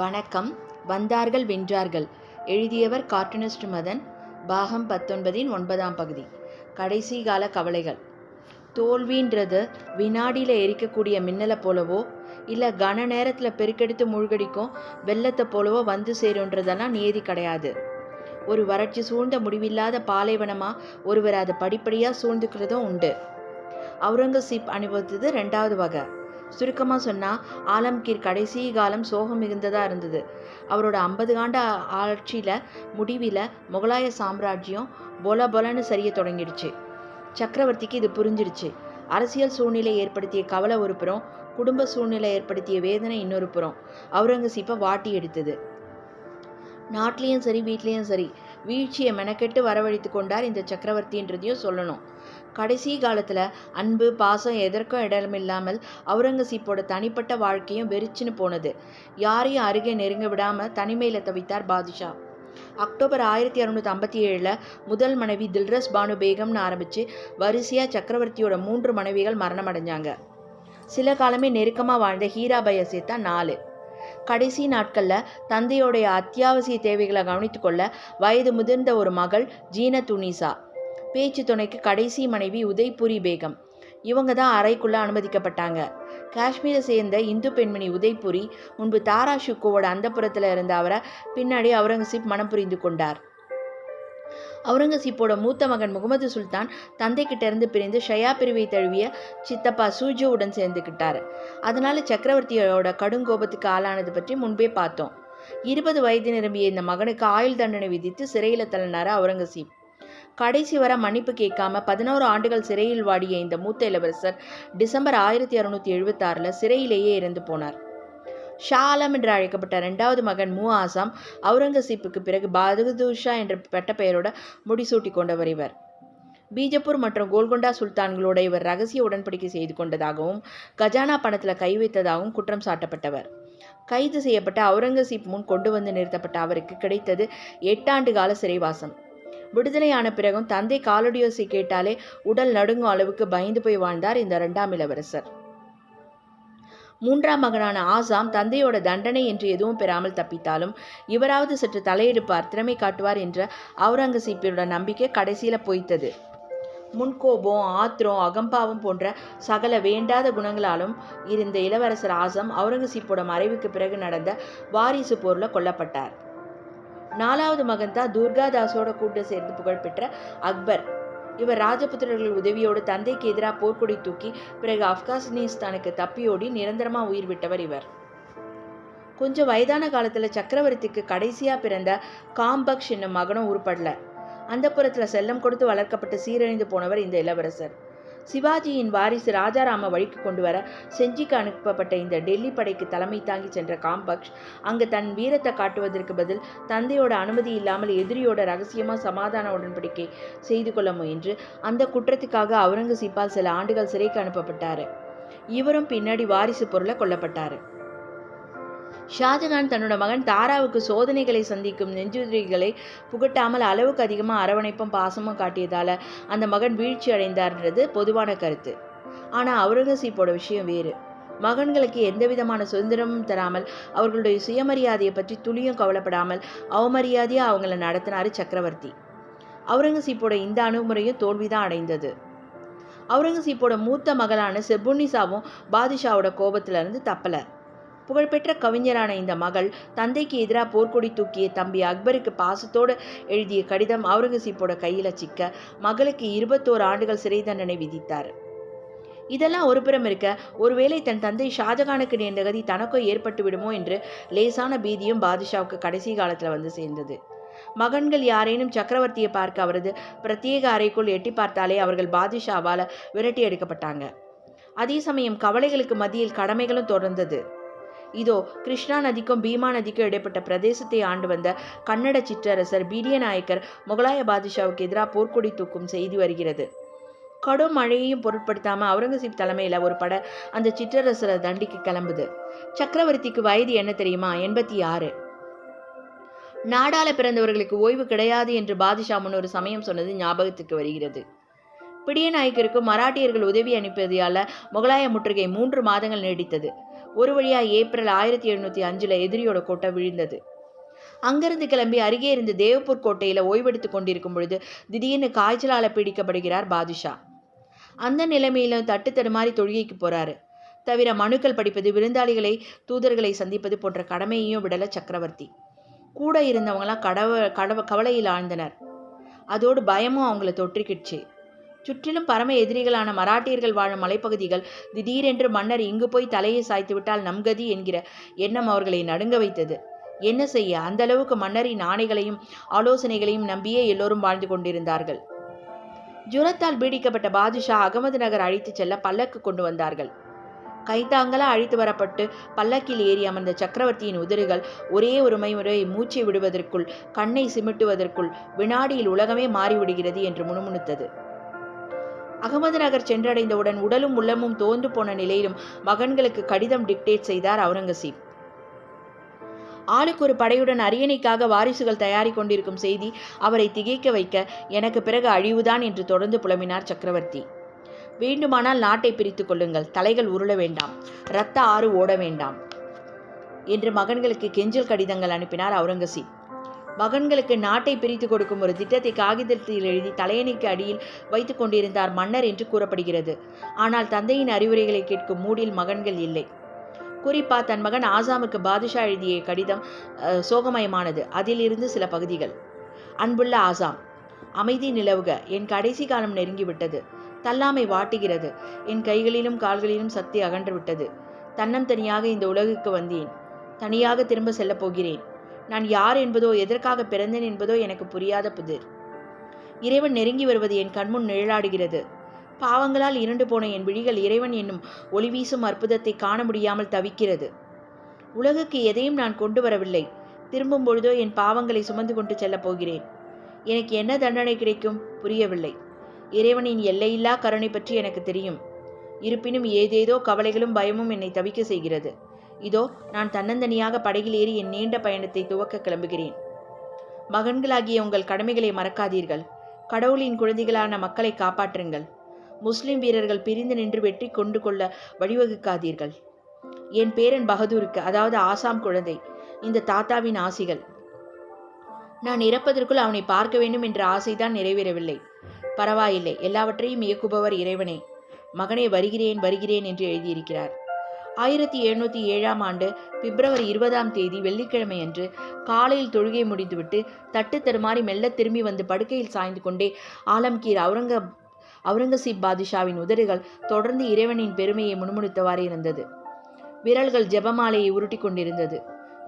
வணக்கம். வந்தார்கள் வென்றார்கள். எழுதியவர் கார்ட்டூனிஸ்ட் மதன். பாகம் 19 9ஆம் பகுதி. கடைசி கால கவலைகள். தோல்வின்றது வினாடியில் எரிக்கக்கூடிய மின்னலை போலவோ இல்லை கன நேரத்தில் பெருக்கெடுத்து மூழ்கடிக்கும் வெள்ளத்தை போலவோ வந்து சேருன்றதெல்லாம் நியதி கிடையாது. ஒரு வறட்சி சூழ்ந்த முடிவில்லாத பாலைவனமாக ஒருவர் அதை படிப்படியாக சூழ்ந்துக்கிறதும் உண்டு. அவுரங்கசீப் அனுபவித்தது 2வது வகை. சுருக்கமாக சொன்னால் ஆலம்கீர் கடைசி காலம் சோகம் மிகுந்ததாக இருந்தது. அவரோட 50 ஆண்டு ஆட்சியில் முடிவில் முகலாய சாம்ராஜ்யம் பொலன்னு சரிய தொடங்கிடுச்சு. சக்கரவர்த்திக்கு இது புரிஞ்சிடுச்சு. அரசியல் சூழ்நிலை ஏற்படுத்திய கவலை ஒரு புறம், குடும்ப சூழ்நிலை ஏற்படுத்திய வேதனை இன்னொரு புறம் அவுரங்கசீப்பை வாட்டி எடுத்தது. நாட்டிலையும் சரி வீட்லேயும் சரி வீழ்ச்சியை மெனக்கெட்டு வரவழைத்து கொண்டார் இந்த சக்கரவர்த்தின்றதையும் சொல்லணும். கடைசி காலத்தில் அன்பு பாசம் எதற்கும் இடமில்லாமல் அவுரங்கசீப்போட தனிப்பட்ட வாழ்க்கையும் வெறிச்சுன்னு போனது. யாரையும் அருகே நெருங்க விடாமல் தனிமையில் தவித்தார் பாதுஷா. அக்டோபர் 1657 முதல் மனைவி தில்ரஸ் பானு பேகம்னு ஆரம்பித்து வரிசையாக சக்கரவர்த்தியோட 3 மனைவிகள் மரணம் அடைஞ்சாங்க. சில காலமே நெருக்கமாக வாழ்ந்த ஹீராபையை சேர்த்தா 4. கடைசி நாட்களில் தந்தையோடைய அத்தியாவசிய தேவைகளை கவனித்து கொள்ள வயது முதிர்ந்த ஒரு மகள் ஜீனத்துனிசா, பேச்சு துணைக்கு கடைசி மனைவி உதய்புரி பேகம், இவங்க தான் அறைக்குள்ளே அனுமதிக்கப்பட்டாங்க. காஷ்மீரை சேர்ந்த இந்து பெண்மணி உதய்புரி முன்பு தாரா ஷுக்கோவோட அந்தப்புறத்தில் இருந்த அவரை பின்னாடி அவுரங்கசீப் மனம் புரிந்து கொண்டார். அவுரங்கசீப்போட மூத்த மகன் முகமது சுல்தான் தந்தைக்கிட்ட இருந்து பிரிந்து ஷயா பிரிவை தழுவிய சித்தப்பா சூஜோவுடன் சேர்ந்துக்கிட்டார். அதனால சக்கரவர்த்தியோட கடுங்கோபத்துக்கு ஆளானது பற்றி முன்பே பார்த்தோம். 20 வயது நிரம்பிய இந்த மகனுக்கு ஆயுள் தண்டனை விதித்து சிறையில் தள்ளினார் அவுரங்கசீப். கடைசி வர மன்னிப்பு கேட்காம 11 ஆண்டுகள் சிறையில் வாடிய இந்த மூத்த இளவரசர் டிசம்பர் 1676 சிறையிலேயே இறந்து போனார். ஷா ஆலம் என்று அழைக்கப்பட்ட 2வது மகன் ஆசாம் அவுரங்கசீப்புக்கு பிறகு பகதூர் ஷா என்ற பட்ட பெயரோட முடிசூட்டி கொண்டவர். இவர் பீஜப்பூர் மற்றும் கோல்கொண்டா சுல்தான்களோட இவர் ரகசிய உடன்படிக்கை செய்து கொண்டதாகவும் கஜானா பணத்தில் கை வைத்ததாகவும் குற்றம் சாட்டப்பட்டவர். கைது செய்யப்பட்ட அவுரங்கசீப் முன் கொண்டு வந்து நிறுத்தப்பட்ட அவருக்கு கிடைத்தது 8 ஆண்டு கால சிறைவாசம். விடுதலையான பிறகும் தந்தை காலடியோசை கேட்டாலே உடல் நடுங்கும் அளவுக்கு பயந்து போய் வாழ்ந்தார் இந்த 2ஆம் இளவரசர். 3ஆம் மகனான ஆசாம் தந்தையோட தண்டனை என்று எதுவும் பெறாமல் தப்பித்தாலும் இவராவது சற்று தலையெடுப்பார், திறமை காட்டுவார் என்ற அவுரங்கசீப்போட நம்பிக்கை கடைசியில் பொய்த்தது. முன்கோபம், ஆத்திரம், அகம்பாவம் போன்ற சகல வேண்டாத குணங்களாலும் இருந்த இளவரசர் ஆசாம் அவுரங்கசீப்போட மறைவுக்கு பிறகு நடந்த வாரிசு போரில் கொல்லப்பட்டார். 4வது மகன் தான் துர்காதாஸோட கூட்டு சேர்ந்து புகழ்பெற்ற அக்பர். இவர் ராஜபுத்திரர்கள் உதவியோடு தந்தைக்கு எதிராக போர்க்கொடி தூக்கி பிறகு ஆப்கானிஸ்தானுக்கு தப்பியோடி நிரந்தரமாக உயிர் விட்டவர் இவர். கொஞ்சம் வயதான காலத்தில் சக்கரவர்த்திக்கு கடைசியாக பிறந்த காம்பக்ஷ் என்னும் மகனும் உருப்படல. அந்த புறத்தில் செல்லம் கொடுத்து வளர்க்கப்பட்டு சீரழிந்து போனவர் இந்த இளவரசர். சிவாஜியின் வாரிசு ராஜாராம வழிக்கு கொண்டு வர செஞ்சிக்கு அனுப்பப்பட்ட இந்த டெல்லி படைக்கு தலைமை தாங்கி சென்ற காம்பக்ஷ் அங்கு தன் வீரத்தை காட்டுவதற்கு பதில் தந்தையோட அனுமதி இல்லாமல் எதிரியோட ரகசியமாக சமாதான உடன்படிக்கை செய்து கொள்ள முயன்று அந்த குற்றத்துக்காக அவுரங்கசீப்பால் சில ஆண்டுகள் சிறைக்கு அனுப்பப்பட்டார். இவரும் பின்னாடி வாரிசு பொருளை கொல்லப்பட்டார். ஷாஜகான் தன்னோட மகன் தாராவுக்கு சோதனைகளை சந்திக்கும் நெஞ்சுதிரிகளை புகட்டாமல் அளவுக்கு அதிகமாக அரவணைப்பும் பாசமும் காட்டியதால் அந்த மகன் வீழ்ச்சி அடைந்தார்ன்றது பொதுவான கருத்து. ஆனால் அவுரங்கசீப்போட விஷயம் வேறு. மகன்களுக்கு எந்த விதமான சுதந்திரமும் தராமல் அவர்களுடைய சுயமரியாதையை பற்றி துளியும் கவலைப்படாமல் அவமரியாதையாக அவங்கள நடத்தினார் சக்கரவர்த்தி. அவுரங்கசீப்போட இந்த அணுகுமுறையும் தோல்விதான் அடைந்தது. அவுரங்கசீப்போட மூத்த மகளான செபுனிசாவும் பாதுஷாவோட கோபத்திலிருந்து தப்பலை. புகழ்பெற்ற கவிஞரான இந்த மகள் தந்தைக்கு எதிராக போர்க்கொடி தூக்கிய தம்பி அக்பருக்கு பாசத்தோடு எழுதிய கடிதம் அவுரங்கசீப்போட கையில் சிக்க மகளுக்கு 21 ஆண்டுகள் சிறை தண்டனை விதித்தார். இதெல்லாம் ஒரு புறம் இருக்க, ஒருவேளை தன் தந்தை ஷாஜகானுக்கு நேர்ந்த கதி தனக்கும் ஏற்பட்டு விடுமோ என்று லேசான பீதியும் பாதுஷாவுக்கு கடைசி காலத்தில் வந்து சேர்ந்தது. மகன்கள் யாரேனும் சக்கரவர்த்தியை பார்க்க அவரது பிரத்யேக அறைக்குள் எட்டி பார்த்தாலே அவர்கள் பாதுஷாவால் விரட்டி எடுக்கப்பட்டாங்க. அதே சமயம் கவலைகளுக்கு மத்தியில் கடமைகளும் தொடர்ந்தது. இதோ கிருஷ்ணா நதிக்கும் பீமா நதிக்கும் இடைப்பட்ட பிரதேசத்தை ஆண்டு வந்த கன்னட சிற்றரசர் பீடிய நாயக்கர் முகலாய பாதுஷாவுக்கு எதிராக போர்க்கொடி தூக்கும் செய்தி வருகிறது. கடும் மழையையும் பொருட்படுத்தாமல் அவுரங்கசீப் தலைமையில் ஒரு படை அந்த சிற்றரசரை தண்டிக்க கிளம்புது. சக்கரவர்த்திக்கு வயது என்ன தெரியுமா? 86. நாடால பிறந்தவர்களுக்கு ஓய்வு கிடையாது என்று பாதுஷா முன் ஒரு சமயம் சொன்னது ஞாபகத்துக்கு வருகிறது. பிடிய நாயக்கருக்கு மராட்டியர்கள் உதவி அனுப்பியதால் முகலாய முற்றுகை 3 மாதங்கள் நீடித்தது. ஒரு வழியாக ஏப்ரல் 1705 எதிரியோட கோட்டை விழுந்தது. அங்கிருந்து கிளம்பி அருகே இருந்து தேவ்பூர் கோட்டையில் ஓய்வெடுத்து கொண்டிருக்கும் பொழுது திடீர்னு காய்ச்சலால் பீடிக்கப்படுகிறார் பாதுஷா. அந்த நிலைமையில தட்டு தடுமாறி தொழுகைக்கு போறாரு. தவிர மனுக்கள் படிப்பது, விருந்தாளிகளை தூதர்களை சந்திப்பது போன்ற கடமையையும் விடல சக்கரவர்த்தி. கூட இருந்தவங்களாம் கவலையில் ஆழ்ந்தனர். அதோடு பயமும் அவங்கள தொற்றிக்கிடுச்சு. சுற்றிலும் பரம எதிரிகளான மராட்டியர்கள் வாழும் மலைப்பகுதிகள் திடீரென்று மன்னர் இங்கு போய் தலையை சாய்த்து விட்டால் நம்கதி என்கிற எண்ணம் அவர்களை நடுங்க வைத்தது. என்ன செய்ய, அந்த அளவுக்கு மன்னரின் ஆணைகளையும் ஆலோசனைகளையும் நம்பியே எல்லோரும் வாழ்ந்து கொண்டிருந்தார்கள். ஜுரத்தால் பீடிக்கப்பட்ட பாதுஷா அகமது நகர் அழைத்து செல்ல பல்லக்கு கொண்டு வந்தார்கள். கைத்தாங்களா அழைத்து வரப்பட்டு பல்லக்கில் ஏறி அமர்ந்த சக்கரவர்த்தியின் உதடுகள் ஒரே ஒரு முறை மூச்சை விடுவதற்குள், கண்ணை சிமிட்டுவதற்குள் வினாடியில் உலகமே மாறிவிடுகிறது என்று முணுமுணுத்தது. அகமது நகர் சென்றடைந்தவுடன் உடலும் உள்ளமும் தோன்று போன நிலையிலும் மகன்களுக்கு கடிதம் டிக்டேட் செய்தார் அவுரங்கசீப். ஆளுக்கு ஒரு படையுடன் அரியணைக்காக வாரிசுகள் தயாரி கொண்டிருக்கும் செய்தி அவரை திகைக்க வைக்க, எனக்கு பிறகு அழிவுதான் என்று தொடர்ந்து புலம்பினார் சக்கரவர்த்தி. வேண்டுமானால் நாட்டை பிரித்து கொள்ளுங்கள், தலைகள் உருள வேண்டாம், இரத்த ஆறு ஓட வேண்டாம் என்று மகன்களுக்கு கெஞ்சல் கடிதங்கள் அனுப்பினார் அவுரங்கசீப். மகன்களுக்கு நாட்டை பிரித்து கொடுக்கும் ஒரு திட்டத்தை காகிதத்தில் எழுதி தலையணைக்கு அடியில் வைத்து கொண்டிருந்தார் மன்னர் என்று கூறப்படுகிறது. ஆனால் தந்தையின் அறிவுரைகளை கேட்கும் மூடில் மகன்கள் இல்லை. குறிப்பா தன் மகன் ஆசாமுக்கு பாதுஷா எழுதிய கடிதம் சோகமயமானது. அதிலிருந்து சில பகுதிகள். அன்புள்ள ஆசாம், அமைதி நிலவுக. என் கடைசி காலம் நெருங்கிவிட்டது. தள்ளாமை வாட்டுகிறது. என் கைகளிலும் கால்களிலும் சக்தி அகன்று விட்டது. தன்னம் தனியாக இந்த உலகுக்கு வந்தேன். தனியாக திரும்ப செல்லப் போகிறேன். நான் யார் என்பதோ, எதற்காக பிறந்தேன் என்பதோ எனக்கு புரியாத புதிர். இறைவன் நெருங்கி வருவது என் கண்முன் நிழலாடுகிறது. பாவங்களால் இருண்டு போன என் விழிகள் இறைவன் என்னும் ஒளி வீசும் அற்புதத்தை காண முடியாமல் தவிக்கிறது. உலகுக்கு எதையும் நான் கொண்டு வரவில்லை. திரும்பும் பொழுதோ என் பாவங்களை சுமந்து கொண்டு செல்லப் போகிறேன். எனக்கு என்ன தண்டனை கிடைக்கும்? புரியவில்லை. இறைவனின் எல்லையில்லா கருணை பற்றி எனக்கு தெரியும். இருப்பினும் ஏதேதோ கவலைகளும் பயமும் என்னை தவிக்க செய்கிறது. இதோ நான் தன்னந்தனியாக படகில் ஏறி என் நீண்ட பயணத்தை துவக்க கிளம்புகிறேன். மகன்களாகிய உங்கள் கடமைகளை மறக்காதீர்கள். கடவுளின் குழந்தைகளான மக்களை காப்பாற்றுங்கள். முஸ்லிம் வீரர்கள் பிரிந்து நின்று வெற்றி கொண்டு கொள்ள வழிவகுக்காதீர்கள். என் பேரன் பகதூருக்கு, அதாவது ஆசாம் குழந்தை, இந்த தாத்தாவின் ஆசிகள். நான் இறப்பதற்குள் அவனை பார்க்க வேண்டும் என்ற ஆசைதான் நிறைவேறவில்லை. பரவாயில்லை, எல்லாவற்றையும் இயக்குபவர் இறைவனே. மகனே, வருகிறேன் வருகிறேன் என்று எழுதியிருக்கிறார். 1707 பிப்ரவரி 20 வெள்ளிக்கிழமை அன்று காலையில் தொழுகை முடிந்துவிட்டு தட்டு தடுமாறி மெல்ல திரும்பி வந்து படுக்கையில் சாய்ந்து கொண்டே ஆலம்கீர் அவுரங்கசீப் பாதுஷாவின் உதடுகள் தொடர்ந்து இறைவனின் பெருமையை முணுமுணுத்தவாறு இருந்தது. விரல்கள் ஜெபமாலையை உருட்டி கொண்டிருந்தது.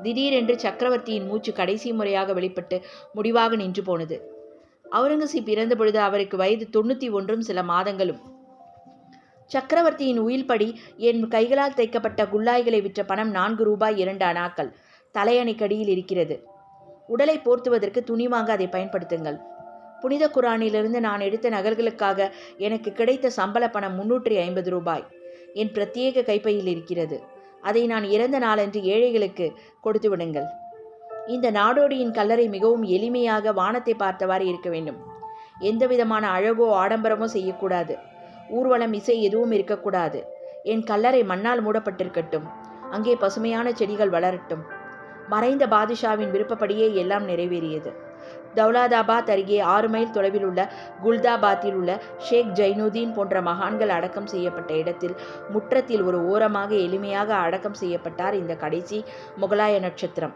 திடீரென்று சக்கரவர்த்தியின் மூச்சு கடைசி முறையாக வெளிப்பட்டு முடிவாக நின்று போனது. அவுரங்கசீப் இறந்த பொழுது அவருக்கு வயது 91 சில மாதங்களும். சக்கரவர்த்தியின் உயில்படி என் கைகளால் தைக்கப்பட்ட குல்லாய்களை விற்ற பணம் 4 ரூபாய் 2 அணாக்கள் தலையணைக்கடியில் இருக்கிறது. உடலை போர்த்துவதற்கு துணி வாங்க அதை பயன்படுத்துங்கள். புனித குரானிலிருந்து நான் எடுத்த நகல்களுக்காக எனக்கு கிடைத்த சம்பள பணம் 350 ரூபாய் என் பிரத்யேக கைப்பையில் இருக்கிறது. அதை நான் இறந்த நாளன்று ஏழைகளுக்கு கொடுத்து விடுங்கள். இந்த நாடோடியின் கல்லறை மிகவும் எளிமையாக வானத்தை பார்த்தவாறு இருக்க வேண்டும். எந்த விதமான அழகோ ஆடம்பரமோ செய்யக்கூடாது. ஊர்வலம், இசை எதுவும் இருக்கக்கூடாது. என் கல்லறை மண்ணால் மூடப்பட்டிருக்கட்டும். அங்கே பசுமையான செடிகள் வளரட்டும். மறைந்த பாதுஷாவின் விருப்பப்படியே எல்லாம் நிறைவேறியது. தௌலாதாபாத் அருகே 6 மைல் தொலைவில் உள்ள குல்தாபாத்தில் உள்ள ஷேக் ஜைனுதீன் போன்ற மகான்கள் அடக்கம் செய்யப்பட்ட இடத்தில் முற்றத்தில் ஒரு ஓரமாக எளிமையாக அடக்கம் செய்யப்பட்டார் இந்த கடைசி முகலாய நட்சத்திரம்.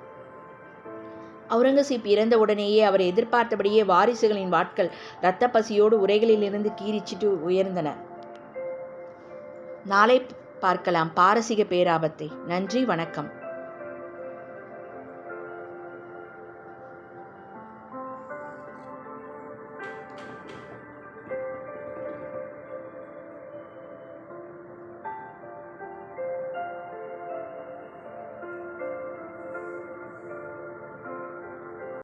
அவுரங்கசீப் இறந்த உடனேயே அவர் எதிர்பார்த்தபடியே வாரிசுகளின் வாட்கள் இரத்த பசியோடு உரைகளிலிருந்து கீறிச்சிட்டு உயர்ந்தன. நாளை பார்க்கலாம் பாரசீக பேராபத்தை. நன்றி, வணக்கம்.